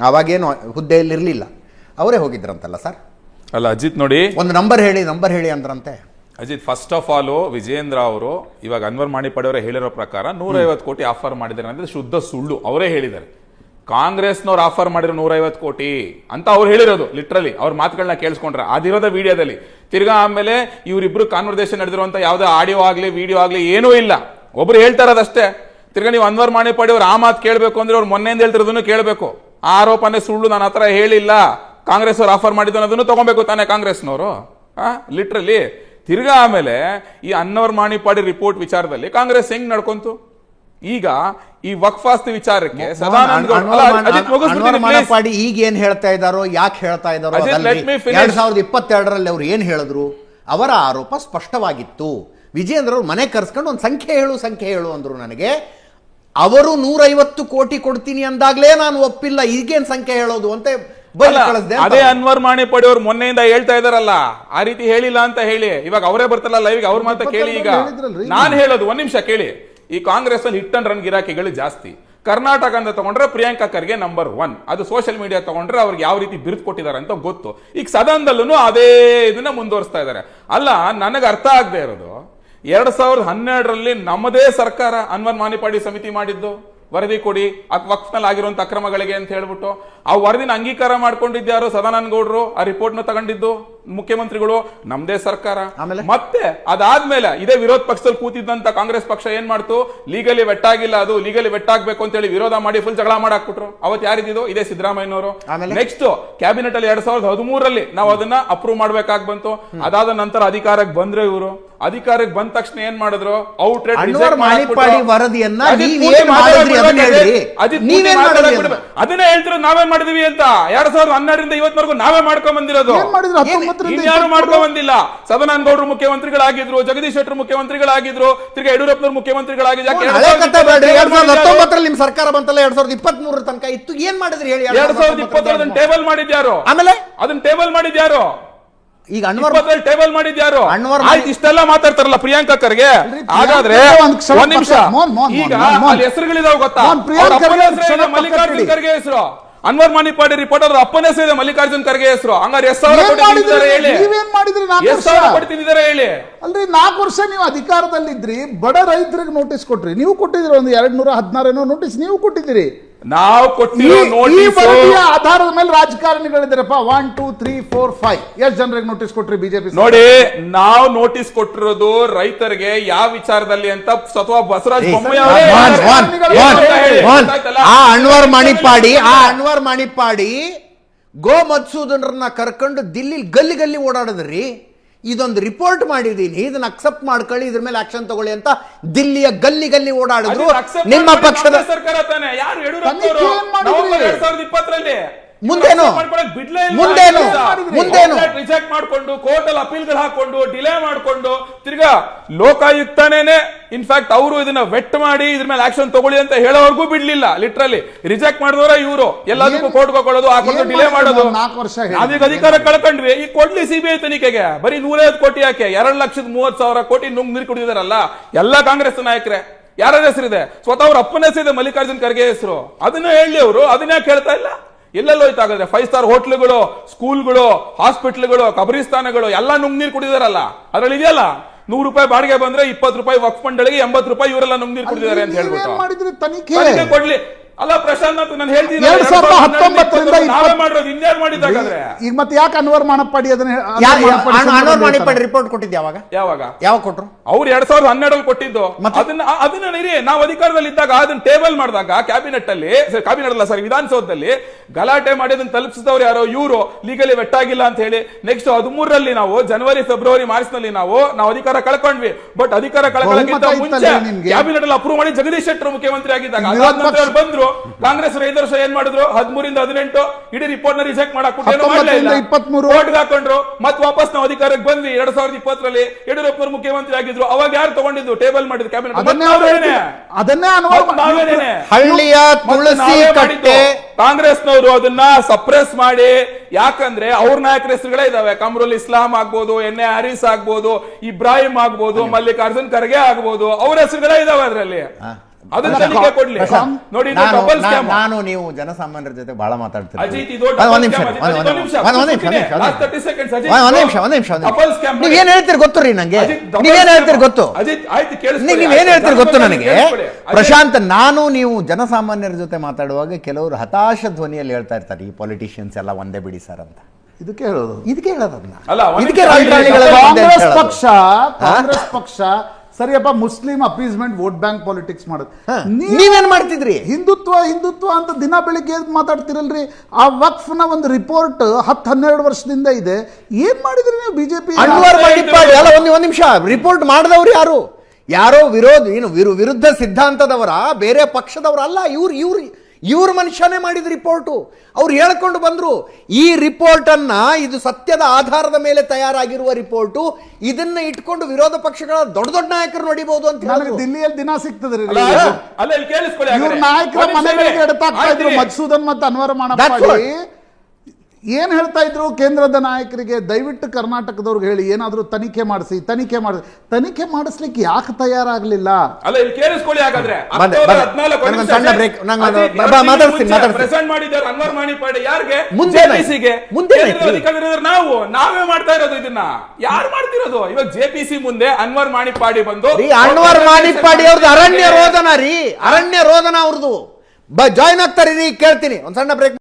ಅವಾಗೇನು ಹುದ್ದೆಯಲ್ಲಿ ಇರಲಿಲ್ಲ, ಅವರೇ ಹೋಗಿದ್ರಂತಲ್ಲ ಸರ್? ಅಲ್ಲ ಅಜಿತ್ ನೋಡಿ, ಒಂದು ನಂಬರ್ ಹೇಳಿ ಅಂದ್ರಂತೆ. Ajit, first of all Vijendra ಅವರು ಇವಾಗ ಅನ್ವರ್ ಮಾಣಿಪಾಡಿ ಅವರೇ ಹೇಳಿರೋ ಪ್ರಕಾರ 150 ಕೋಟಿ ಆಫರ್ ಮಾಡಿದ್ದಾರೆ ಅಂದ್ರೆ ಶುದ್ಧ ಸುಳ್ಳು. ಅವರೇ ಹೇಳಿದ್ದಾರೆ, ಕಾಂಗ್ರೆಸ್ನವ್ರು ಆಫರ್ ಮಾಡಿರೋ 150 ಕೋಟಿ ಅಂತ ಅವ್ರು ಹೇಳಿರೋದು. ಲಿಟ್ರಲಿ ಅವ್ರ ಮಾತುಗಳನ್ನ ಕೇಳಿಸ್ಕೊಂಡ್ರೆ ಅದಿರೋದ ವಿಡಿಯೋದಲ್ಲಿ. ತಿರ್ಗಾ ಆಮೇಲೆ ಇವರಿಬ್ರು ಕಾನ್ವರ್ಸೇಷನ್ ನಡೆದಿರುವಂತ ಯಾವ್ದೇ ಆಡಿಯೋ ಆಗ್ಲಿ ವಿಡಿಯೋ ಆಗ್ಲಿ ಏನೂ ಇಲ್ಲ, ಒಬ್ರು ಹೇಳ್ತಾ ಇರೋದಷ್ಟೇ. ತಿರ್ಗಾ ನೀವು ಅನ್ವರ್ ಮಾಣಿಪಾಡಿ ಅವ್ರು ಆ ಮಾತು ಕೇಳಬೇಕು ಅಂದ್ರೆ ಅವ್ರು ಮೊನ್ನೆಯಿಂದ ಹೇಳ್ತಿರೋದನ್ನು ಕೇಳಬೇಕು. ಆರೋಪನೇ ಸುಳ್ಳು, ನನ್ನ ಹತ್ರ ಹೇಳಿಲ್ಲ, ಕಾಂಗ್ರೆಸ್ ಅವ್ರು ಆಫರ್ ಮಾಡಿದ್ದು ಅನ್ನೋದನ್ನು ತಗೊಬೇಕು ತಾನೆ ಕಾಂಗ್ರೆಸ್ನವರು. ಲಿಟ್ರಲಿ ತಿರ್ಗಾ ಆಮೇಲೆ ಈ ಅನ್ವರ್ ಮಾಣಿಪಾಡಿ ರಿಪೋರ್ಟ್ ವಿಚಾರದಲ್ಲಿ ಕಾಂಗ್ರೆಸ್ ಹೆಂಗ್ ನಡ್ಕೊಂತು? ಈಗ ಈ ವಕ್ಫಾಸ್ತಿ ವಿಚಾರಕ್ಕೆ ಮಾಣಿಪಾಡಿ ಈಗ ಏನ್ ಹೇಳ್ತಾ ಇದ್ದಾರೋ, ಯಾಕೆ ಹೇಳ್ತಾ ಇದ್ದಾರೋ, 2022ರಲ್ಲಿ ಅವ್ರು ಏನ್ ಹೇಳಿದ್ರು, ಅವರ ಆರೋಪ ಸ್ಪಷ್ಟವಾಗಿತ್ತು. ವಿಜೇಂದ್ರ ಅವ್ರು ಮನೆ ಕರ್ಸ್ಕೊಂಡು ಒಂದು ಸಂಖ್ಯೆ ಹೇಳು ಅಂದ್ರು ನನಗೆ. ಅವರು 150 ಕೋಟಿ ಕೊಡ್ತೀನಿ ಅಂದಾಗ್ಲೇ ನಾನು ಒಪ್ಪಿಲ್ಲ, ಈಗೇನ್ ಸಂಖ್ಯೆ ಹೇಳೋದು ಅಂತ ಅದೇ ಅನ್ವರ್ ಮಾಣಿಪಾಡಿ ಅವ್ರು ಮೊನ್ನೆಯಿಂದ ಹೇಳ್ತಾ ಇದಾರಲ್ಲ, ಆ ರೀತಿ ಹೇಳಿಲ್ಲ ಅಂತ ಹೇಳಿ. ಇವಾಗ ಅವರೇ ಬರ್ತಾರಲ್ಲ ಲೈವ್, ಅವ್ರ ಮಾತ ಕೇಳಿ. ಈಗ ನಾನು ಹೇಳೋದು ಒಂದ್ ನಿಮಿಷ ಕೇಳಿ. ಈ ಕಾಂಗ್ರೆಸ್ ಅಲ್ಲಿ ಹಿಟ್ ಅಂಡ್ ರನ್ ಗಿರಾಕಿಗಳು ಜಾಸ್ತಿ. ಕರ್ನಾಟಕ ಅಂತ ತಗೊಂಡ್ರೆ ಪ್ರಿಯಾಂಕಾ ಖರ್ಗೆ ನಂಬರ್ 1. ಅದು ಸೋಷಿಯಲ್ ಮೀಡಿಯಾ ತಗೊಂಡ್ರೆ ಅವ್ರಿಗೆ ಯಾವ ರೀತಿ ಬಿರುದು ಕೊಟ್ಟಿದ್ದಾರೆ ಅಂತ ಗೊತ್ತು. ಈಗ ಸದನದಲ್ಲೂ ಅದೇ ಇದನ್ನ ಮುಂದುವರಿಸ್ತಾ ಇದ್ದಾರೆ. ಅಲ್ಲ, ನನಗೆ ಅರ್ಥ ಆಗದೆ ಇರೋದು, 2012ರಲ್ಲಿ ನಮ್ಮದೇ ಸರ್ಕಾರ ಅನ್ವರ್ ಮಾಣಿಪಾಡಿ ಸಮಿತಿ ಮಾಡಿದ್ದು ವರದಿ ಕೊಡಿ ವಕ್ಫ್ನಲ್ಲಿ ಆಗಿರುವಂತ ಅಕ್ರಮಗಳಿಗೆ ಅಂತ ಹೇಳ್ಬಿಟ್ಟು. ಆ ವರದಿನ ಅಂಗೀಕಾರ ಮಾಡ್ಕೊಂಡಿದ್ಯಾರು? ಸದಾನಂದ ಗೌಡ್ರು. ಆ ರಿಪೋರ್ಟ್ ನ ತಗೊಂಡಿದ್ದು ಮುಖ್ಯಮಂತ್ರಿಗಳು, ನಮ್ದೇ ಸರ್ಕಾರ. ಮತ್ತೆ ಅದಾದ್ಮೇಲೆ ಇದೇ ವಿರೋಧ ಪಕ್ಷದಲ್ಲಿ ಕೂತಿದ್ದಂತ ಕಾಂಗ್ರೆಸ್ ಪಕ್ಷ ಏನ್ ಮಾಡ್ತು? ಲೀಗಲಿ ವೆಟ್ಟಾಗಿಲ್ಲ, ಅದು ಲೀಗಲಿ ವೆಟ್ಟಾಗಬೇಕು ಅಂತ ಹೇಳಿ ವಿರೋಧ ಮಾಡಿ ಫುಲ್ ಜಗಳ ಮಾಡಾಕ್ಬಿಟ್ರು. ಅವತ್ತು ಯಾರಿದ್ದು? ಇದೇ ಸಿದ್ದರಾಮಯ್ಯನವರು. ನೆಕ್ಸ್ಟ್ ಕ್ಯಾಬಿನೆಟ್ ಅಲ್ಲಿ 2013ರಲ್ಲಿ ನಾವು ಅದನ್ನ ಅಪ್ರೂವ್ ಮಾಡ್ಬೇಕಾಗಿ ಬಂತು. ಅದಾದ ನಂತರ ಅಧಿಕಾರಕ್ಕೆ ಬಂದ್ರೆ ಇವರು ಅಧಿಕಾರಕ್ಕೆ ಬಂದ ತಕ್ಷಣ ಏನ್ ಮಾಡಿದ್ರು? ಔಟ್ರೇಟ್ ಅದನ್ನೇ ಹೇಳ್ತಿರೋದು ನಾವೇನ್ ಮಾಡಿದ್ವಿ ಅಂತ. 2012ರಿಂದ ಇವತ್ತಿನವರೆಗೂ ನಾವೇ ಮಾಡ್ಕೊಂಡ್ ಬಂದಿರೋದು, ಇನ್ಯಾರು ಮಾಡ್ಕೊಂಡ್ ಬಂದಿಲ್ಲ. ಸದಾನಂದ ಗೌಡರು ಮುಖ್ಯಮಂತ್ರಿಗಳಾಗಿದ್ರು, ಜಗದೀಶ್ ಶೆಟ್ಟರ್ ಮುಖ್ಯಮಂತ್ರಿಗಳಾಗಿದ್ರು, ತಿರ್ಗಿ ಯಡಿಯೂರಪ್ಪನವರು ಮುಖ್ಯಮಂತ್ರಿಗಳಾಗಿದ್ರು. 2019 ನಿಮ್ ಸರ್ಕಾರ ಬಂತಲ್ಲ, 2023 ತನಕ ಇತ್ತು, ಏನ್ ಮಾಡಿದ್ರಿ ಹೇಳಿ? 2020 ಟೇಬಲ್ ಮಾಡಿದ್ಯಾರು? ಆಮೇಲೆ ಅದನ್ನ ಟೇಬಲ್ ಮಾಡಿದ್ಯಾರು? ಈಗ ಅನ್ವರ್ ಟೇಬಲ್ ಮಾಡಿದ್ಯಾರು? ಆಯ್ತು, ಇಷ್ಟೆಲ್ಲ ಮಾತಾಡ್ತಾರಲ್ಲ ಪ್ರಿಯಾಂಕಾ ಖರ್ಗೆ. ಹಾಗಾದ್ರೆ ಒಂದ್ ನಿಮಿಷ, ಈಗ ಅಲ್ಲಿ ಹೆಸರುಗಳಿದಾವೆ ಗೊತ್ತಾ? ಮಲ್ಲಿಕಾರ್ಜುನ್ ಖರ್ಗೆ ಹೆಸರು, ಅನ್ವರ್ ಮಾಣಿಪಾಡಿ ರಿಪೋರ್ಟ್ ಅವ್ರ ಅಪ್ಪನ ಹೆಸರು ಇದೆ, ಮಲ್ಲಿಕಾರ್ಜುನ್ ಖರ್ಗೆ ಹೆಸರು. ಹಂಗಾರೆ ಎಷ್ಟು ಸಾವಿರ ಹೇಳಿ? ಎಷ್ಟು ಸಾವಿರ ಕೊಡ್ತಿದ್ದಾರೆ ಹೇಳಿ? ಅಲ್ರಿ, 4 ವರ್ಷ ನೀವು ಅಧಿಕಾರದಲ್ಲಿದ್ರಿ, ಬಡ ರೈತರಿಗೆ ನೋಟಿಸ್ ಕೊಟ್ರಿ. ನೀವು ಕೊಟ್ಟಿದ್ರಿ ಒಂದು 216 ನೋಟಿಸ್ ನೀವು ಕೊಟ್ಟಿದ್ದೀರಿ. ನಾವು ಕೊಟ್ಟಿರೋ ನೋಟಿಸ್ ಆಧಾರದ ಮೇಲೆ ರಾಜಕಾರಣಿಗಳಿದ್ದಾರಪ್ಪ. 1 2 3 4 5 ಎಷ್ಟು ಜನರಿಗೆ ನೋಟಿಸ್ ಕೊಟ್ರಿ ಬಿಜೆಪಿ? ನೋಡಿ, ನಾವು ನೋಟಿಸ್ ಕೊಟ್ಟಿರೋದು ರೈತರಿಗೆ ಯಾವ ವಿಚಾರದಲ್ಲಿ ಅಂತ ಅಥವಾ ಬಸವರಾಜ ಬೊಮ್ಮಾಯಿ ಅನ್ವರ್ ಮಾಣಿಪಾಡಿ ಗೋ ಮಧುಸೂದನರನ್ನ ಕರ್ಕೊಂಡು ದಿಲ್ಲಿ ಗಲ್ಲಿ ಓಡಾಡಿದ್ರಿ. ಇದೊಂದು ರಿಪೋರ್ಟ್ ಮಾಡಿದೀನಿ, ಇದನ್ನ ಅಕ್ಸೆಪ್ಟ್ ಮಾಡ್ಕೊಳ್ಳಿ, ಇದ್ರ ಮೇಲೆ ಆಕ್ಷನ್ ತಗೊಳ್ಳಿ ಅಂತ ದಿಲ್ಲಿಯ ಗಲ್ಲಿ ಓಡಾಡಿದ್ರು ನಿಮ್ಮ ಪಕ್ಷದ ಸರ್ಕಾರ ತಾನೆ. ಯಾರು? ಯಡಿಯೂರಪ್ಪ ಅವರು 2020ರಲ್ಲಿ ಮುಂದೇನು ರಿಜೆಕ್ಟ್ ಮಾಡ್ಕೊಂಡು ಕೋರ್ಟ್ ಅಲ್ಲಿ ಅಪೀಲ್ಗಳು ಹಾಕೊಂಡು ಡಿಲೇ ಮಾಡ್ಕೊಂಡು ತಿರ್ಗಾ ಲೋಕಾಯುಕ್ತನೇನೆ ಇನ್ಫ್ಯಾಕ್ಟ್ ಅವರು ಇದನ್ನ ವೆಟ್ ಮಾಡಿ ಇದ್ರ ಮೇಲೆ ಆಕ್ಷನ್ ತಗೊಳ್ಳಿ ಅಂತ ಹೇಳೋವರೆಗೂ ಬಿಡ್ಲಿಲ್ಲ. ಲಿಟ್ರಲಿ ರಿಜೆಕ್ಟ್ ಮಾಡಿದವರ ಇವರು ಎಲ್ಲದಕ್ಕೂ ಕೋರ್ಟ್ ಹಾಕೊಳ್ಳೋದು, ಹಾಕೊಂಡು ಡಿಲೇ ಮಾಡೋದು. ನಾವೀಗ ಅಧಿಕಾರ ಕಳ್ಕೊಂಡ್ವಿ, ಈಗ ಕೊಡ್ಲಿ ಸಿಬಿಐ ತನಿಖೆಗೆ. ಬರೀ 150 ಕೋಟಿ ಯಾಕೆ? 2,30,000 ಕೋಟಿ ನುಂಗ್ ನೀರು ಕುಡಿದಾರಲ್ಲ ಎಲ್ಲ ಕಾಂಗ್ರೆಸ್ ನಾಯಕರೇ. ಯಾರ ಹೆಸರಿದೆ? ಸ್ವತಃ ಅವ್ರ ಅಪ್ಪನ ಹೆಸರಿದೆ, ಮಲ್ಲಿಕಾರ್ಜುನ್ ಖರ್ಗೆ ಹೆಸರು. ಅದನ್ನ ಹೇಳಿ ಅವರು, ಅದನ್ನ ಯಾಕೆ ಹೇಳ್ತಾ ಇಲ್ಲ? ಎಲ್ಲೆಲ್ಲೋ ಹೋಯ್ತಾಗದ್ರೆ 5 ಸ್ಟಾರ್ ಹೋಟ್ಲುಗಳು, ಸ್ಕೂಲ್ಗಳು, ಹಾಸ್ಪಿಟ್ಲ್ಗಳು, ಕಬರಿಸ್ತಾನಗಳು ಎಲ್ಲ ನುಂಗ್ ನೀರು ಕುಡಿದಾರಲ್ಲ. ಅದ್ರಲ್ಲಿ ಇದೆಯಲ್ಲ, 100 ರೂಪಾಯಿ ಬಾಡಿಗೆ ಬಂದ್ರೆ 20 ರೂಪಾಯಿ ವಕ್ಫ್ ಫಂಡ್ಗಳಿಗೆ, 80 ರೂಪಾಯಿ ಇವರೆಲ್ಲ ನುಂಗ್ ನೀರು ಕುಡಿದಿದ್ದಾರೆ ಅಂತ ಹೇಳ್ಬಿಟ್ಟು ತನಿಖೆ ಕೊಡ್ಲಿ. ಅಲ್ಲ ಪ್ರಶಾಂತ್, ನಾನು ಹೇಳ್ತೀನಿ 2019ರಿಂದ ನಾವೇ ಮಾಡಿರೋದು, ಇನ್ಯಾರು ಮಾಡಿದ್ದಾಗಾದ್ರೆ ಈಗ ಮತ್ತೆ ಯಾಕೆ ಅನ್ವರ್ ಮಾಣಿಪಾಡಿ ಅನ್ವರ್ ಮಾಣಿಪಾಡಿ ರಿಪೋರ್ಟ್ ಕೊಟ್ಟಿದ್ದು ಯಾವಾಗ ಕೊಟ್ರು? ಅವ್ರು 2012ರಲ್ಲಿ ಕೊಟ್ಟಿದ್ದು. ಅದನ್ನ ನಾವು ಅಧಿಕಾರದಲ್ಲಿ ಇದ್ದಾಗ ಅದನ್ನ ಟೇಬಲ್ ಮಾಡಿದಾಗ ಕ್ಯಾಬಿನೆಟ್ ಅಲ್ಲ ಸರಿ, ವಿಧಾನಸೌಧದಲ್ಲಿ ಗಲಾಟೆ ಮಾಡಿ ಅದನ್ನ ತಲುಪಿಸಿದವ್ರು ಯಾರೋ ಇವರು, ಲೀಗಲಿ ವೆಟ್ಟಾಗಿಲ್ಲ ಅಂತ ಹೇಳಿ. ನೆಕ್ಸ್ಟ್ 13ರಲ್ಲಿ ನಾವು ಜನವರಿ ಫೆಬ್ರವರಿ ಮಾರ್ಚ್ ನಲ್ಲಿ ನಾವು ಅಧಿಕಾರ ಕಳ್ಕೊಂಡ್ವಿ. ಬಟ್ ಅಧಿಕಾರ ಕಳ್ಕೊಳ್ಳೋಕ್ಕಿಂತ ಮುಂಚೆ ಕ್ಯಾಬಿನೆಟ್ ಅಲ್ಲಿ ಅಪ್ರೂವ್ ಮಾಡಿ ಜಗದೀಶ್ ಶೆಟ್ಟರ್ ಮುಖ್ಯಮಂತ್ರಿ ಆಗಿದ್ದಾಗ ಅದಾದ ಬಂದ್ರು ಕಾಂಗ್ರೆಸ್ 5 ವರ್ಷ ಏನ್ ಮಾಡಿದ್ರು? 13ರಿಂದ 18 ಇಡೀ ರಿಪೋರ್ಟ್ ನ ರಿಜೆಕ್ಟ್ ಮಾಡಾಕ್ಬಿಟ್ಟು ಹಾಕೊಂಡ್ರು. ಮತ್ತೆ ವಾಪಸ್ ನಾವು ಅಧಿಕಾರಕ್ಕೆ ಬಂದ್ವಿ 2020ರಲ್ಲಿ. ಯಡಿಯೂರಪ್ಪನವರು ಮುಖ್ಯಮಂತ್ರಿ ಆಗಿದ್ರು. ಅವಾಗ ಯಾರು ತಗೊಂಡಿದ್ದು? ಟೇಬಲ್ ಮಾಡಿದ್ರು ಕ್ಯಾಬಿನೆಟ್. ಹಳ್ಳಿಯ ತುಳಸಿ ಕಟ್ಟೆ ಕಾಂಗ್ರೆಸ್ನವರು ಅದನ್ನ ಸಪ್ರೆಸ್ ಮಾಡಿ, ಯಾಕಂದ್ರೆ ಅವ್ರ ನಾಯಕರ ಹೆಸರುಗಳೇ ಇದಾವೆ. ಕಮರುಲ್ ಇಸ್ಲಾಂ ಆಗ್ಬೋದು, ಎನ್.ಎ. ಹ್ಯಾರಿಸ್ ಆಗ್ಬೋದು, ಇಬ್ರಾಹಿಂ ಆಗ್ಬೋದು, ಮಲ್ಲಿಕಾರ್ಜುನ್ ಖರ್ಗೆ ಆಗ್ಬೋದು, ಅವ್ರ ಹೆಸರುಗಳೇ ಇದಾವೆ ಅದರಲ್ಲಿ. ಅದನ್ನ ತನಿಖೆ ಕೊಡ್ಲಿ. ನೋಡಿ ಇದು double scam. ನಾನು ನೀವು ಜನಸಾಮಾನ್ಯರ ಜೊತೆ ಬಹಳ ಮಾತಾಡ್ತೀರಿ. ಅಜಿತ್, ಇದು ಒಂದ್ double ನಿಮಿಷ, scam. ಒಂದ್ ನಿಮಿಷ, Last 30 seconds, ಅಜಿತ್. ಒಂದ್ ನಿಮಿಷ. Double scam. ನೀವೇನ್ ಹೇಳ್ತೀರಿ ಗೊತ್ತು ರೀ ನಂಗೆ, ಅಜಿತ್, double ನೀವೇನ್ scam. ಹೇಳ್ತೀರಿ ಗೊತ್ತು, ಅಜಿತ್, ಆಯ್ತು ಕೇಳಿಸ್ಕೊಳ್ಳಿ. ನೀವೇನ್ ಹೇಳ್ತೀರಿ ಗೊತ್ತು ನನಗೆ. ಕೇಳಿಸ್ಕೊಳ್ಳಿ. ಅಜಿತ್, ಪ್ರಶಾಂತ್, ನಾನು ನೀವು ಜನಸಾಮಾನ್ಯರ ಜೊತೆ ಮಾತಾಡುವಾಗ ಕೆಲವರು ಹತಾಶ ಧ್ವನಿಯಲ್ಲಿ ಹೇಳ್ತಾ ಇರ್ತಾರೆ, ಈ ಪೊಲಿಟಿಷಿಯನ್ಸ್ ಎಲ್ಲ ಒಂದೇ ಬಿಡಿ ಸರ್ ಅಂತ. ಇದಕ್ಕೆ ಹೇಳೋದು ಹೇಳೋದನ್ನ ಅಲ್ಲ, ಇದಕ್ಕೆ ಒಂದೇ ರಾಜಕಾರಣಿಗಳ ಕಾಂಗ್ರೆಸ್ ಪಕ್ಷ ಸರಿಯಪ್ಪ Muslim appeasement vote bank politics ಮಾಡೋದು. ನೀವೇನ್ ಮಾಡ್ತಿದ್ರಿ? ಹಿಂದುತ್ವ ಅಂತ ದಿನ ಬೆಳಿಗ್ಗೆ ಎದ್ದು ಮಾತಾಡ್ತಿರಲ್ರಿ. ಆ ವಕ್ಫ್ ನ ಒಂದು ರಿಪೋರ್ಟ್ 10-12 ವರ್ಷದಿಂದ ಇದೆ. ಏನ್ ಮಾಡಿದ್ರಿ ನೀವು ಬಿಜೆಪಿ? ಅನ್ವರ್ ಮಣಿಪಾಲ್ ಅಲ್ಲ, ಒಂದ್ ನಿಮಿಷ, ರಿಪೋರ್ಟ್ ಮಾಡಿದವ್ರು ಯಾರೋ ವಿರುದ್ಧ ಸಿದ್ಧಾಂತದವರ, ಬೇರೆ ಪಕ್ಷದವರ ಅಲ್ಲ, ಇವ್ರ ಮನುಷ್ಯನೇ ಮಾಡಿದ ರಿಪೋರ್ಟು. ಅವ್ರು ಹೇಳ್ಕೊಂಡು ಬಂದ್ರು, ಈ ರಿಪೋರ್ಟ್ ಅನ್ನ, ಇದು ಸತ್ಯದ ಆಧಾರದ ಮೇಲೆ ತಯಾರಾಗಿರುವ ರಿಪೋರ್ಟು, ಇದನ್ನ ಇಟ್ಕೊಂಡು ವಿರೋಧ ಪಕ್ಷಗಳ ದೊಡ್ಡ ನಾಯಕರು ನೋಡಿಬಹುದು ಅಂತ ನನಗೆ ದಿಲ್ಲಿಯಲ್ಲಿ ದಿನ ಸಿಗ್ತದ್ರಿ. ಅಲ್ಲ, ಇಲ್ಲಿ ಕೇಳಿಸ್ಕೊಳ್ಳಿ. ಇವ್ರ ನಾಯಕರ ಮನೆಗಳಿಗೆ ಎಡತಾಗ್ತಾ ಇದ್ರು ಮಧುಸೂದನ್ ಮತ್ತು ಅನ್ವರ್ ಮಾಣಪ್ಪಾಡಿ. ಏನ್ ಹೇಳ್ತಾ ಇದ್ರು ಕೇಂದ್ರದ ನಾಯಕರಿಗೆ, ದಯವಿಟ್ಟು ಕರ್ನಾಟಕದವ್ರಿಗೆ ಹೇಳಿ ಏನಾದ್ರೂ ತನಿಖೆ ಮಾಡಿಸ್ಲಿಕ್ಕೆ ಯಾಕೆ ತಯಾರಾಗ್ಲಿಲ್ಲ? ಅಲ್ಲ, ಇಲ್ಲಿ ಕೇಳಿಸ್ಕೊಳ್ಳಿ. ಹಾಗಾದ್ರೆ ಸಣ್ಣ ಬ್ರೇಕ್, ಪ್ರೆಸೆಂಟ್ ಮಾಡಿದ್ದಾರೆ ಅನ್ವರ್ ಮಾಣಿಪಾಡಿ ಯಾರಿಗೆ? ಮುಂದೆ ನಾವೇ ಮಾಡ್ತಾ ಇರೋದು ಇದನ್ನ. ಯಾರು ಮಾಡ್ತಿರೋದು ಇವಾಗ? ಜೆಪಿಸಿ ಮುಂದೆ ಅನ್ವರ್ ಮಾಣಿಪಾಡಿ ಬಂದು, ಅನ್ವರ್ ಮಾಣಿಪಾಡಿ ಅವ್ರದ್ದು ಅರಣ್ಯ ರೋದನ ಅವ್ರದ್ದು ಜಾಯ್ನ್ ಆಗ್ತಾರೆ ರೀ. ಕೇಳ್ತೀನಿ, ಒಂದ್ ಸಣ್ಣ ಬ್ರೇಕ್.